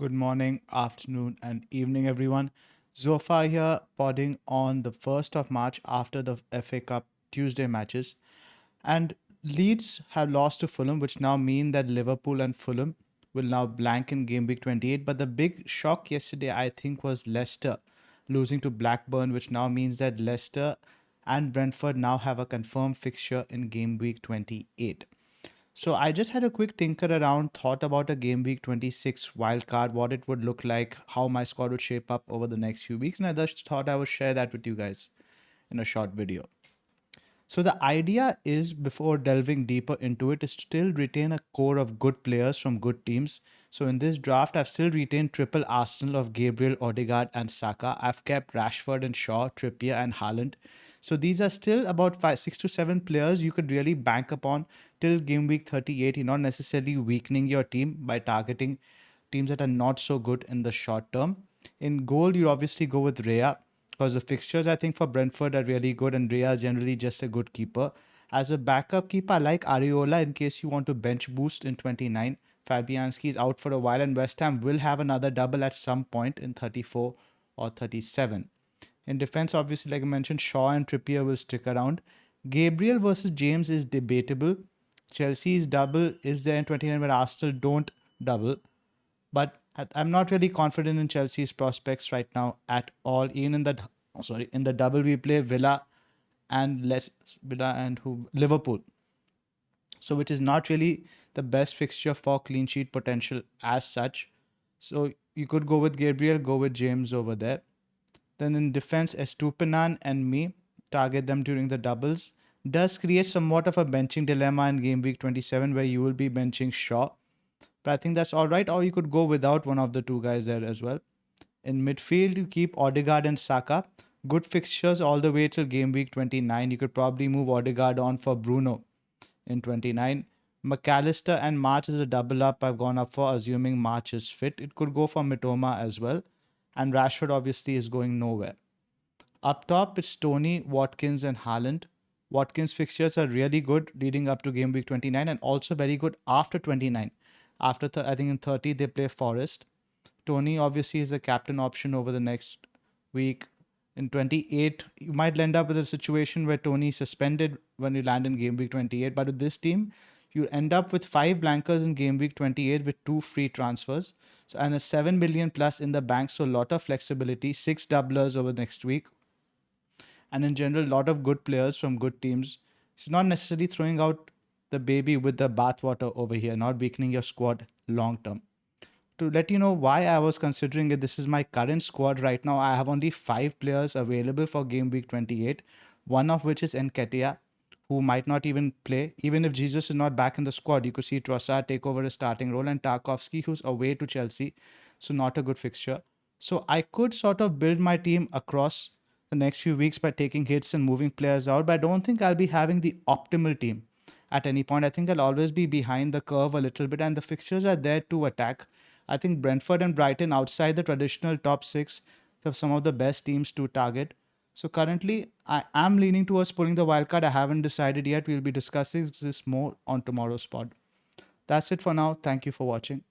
Good morning, afternoon, and evening, everyone. Zophar here, podding on the 1st of March after the FA Cup Tuesday matches. And Leeds have lost to Fulham, which now mean that Liverpool and Fulham will now blank in game week 28. But the big shock yesterday, I think, was Leicester losing to Blackburn, which now means that Leicester and Brentford now have a confirmed fixture in game week 28. So I just had a quick tinker around, thought about a game week 26 wildcard, what it would look like, how my squad would shape up over the next few weeks, and I just thought I would share that with you guys in a short video. So the idea is, before delving deeper into it, is to still retain a core of good players from good teams. So in this draft, I've still retained triple arsenal of Gabriel, Odegaard, and Saka. I've kept Rashford and Shaw, Trippier, and Haaland. So these are still about 6 to 7 players you could really bank upon till game week 38. You're not necessarily weakening your team by targeting teams that are not so good in the short term. In goal, you obviously go with Rhea because the fixtures, I think, for Brentford are really good, and Rhea is generally just a good keeper. As a backup keeper, I like Areola in case you want to bench boost in 29. Fabianski is out for a while, and West Ham will have another double at some point in 34 or 37. In defense, obviously, like I mentioned, Shaw and Trippier will stick around. Gabriel versus James is debatable. Chelsea's double is there in 29, but Arsenal don't double. But I'm not really confident in Chelsea's prospects right now at all. Even in the double we play Villa and Liverpool. So which is not really the best fixture for clean sheet potential as such. So you could go with Gabriel, go with James over there. Then in defense, Estupinan and me target them during the doubles. Does create somewhat of a benching dilemma in game week 27 where you will be benching Shaw. But I think that's all right. Or you could go without one of the two guys there as well. In midfield, you keep Odegaard and Saka. Good fixtures all the way till game week 29. You could probably move Odegaard on for Bruno in 29. McAllister and March is a double up I've gone up for, assuming March is fit. It could go for Mitoma as well. And Rashford obviously is going nowhere. Up top, it's Tony, Watkins, and Haaland. Watkins' fixtures are really good leading up to game week 29 and also very good after 29. I think in 30, they play Forest. Tony obviously is a captain option over the next week. In 28, you might end up with a situation where Tony is suspended when you land in game week 28. But with this team, you end up with 5 blankers in game week 28 with 2 free transfers. So, and a 7 million plus in the bank. So a lot of flexibility, 6 doublers over next week. And in general, a lot of good players from good teams. It's not necessarily throwing out the baby with the bathwater over here, not weakening your squad long term. To let you know why I was considering it, this is my current squad right now. I have only 5 players available for game week 28, one of which is Nketiah, who might not even play. Even if Jesus is not back in the squad, you could see Trossard take over a starting role, and Tarkovsky, who's away to Chelsea, so not a good fixture. So I could sort of build my team across the next few weeks by taking hits and moving players out, but I don't think I'll be having the optimal team at any point. I think I'll always be behind the curve a little bit, and the fixtures are there to attack. I think Brentford and Brighton, outside the traditional top 6, have some of the best teams to target. So currently, I am leaning towards pulling the wildcard. I haven't decided yet. We'll be discussing this more on tomorrow's pod. That's it for now. Thank you for watching.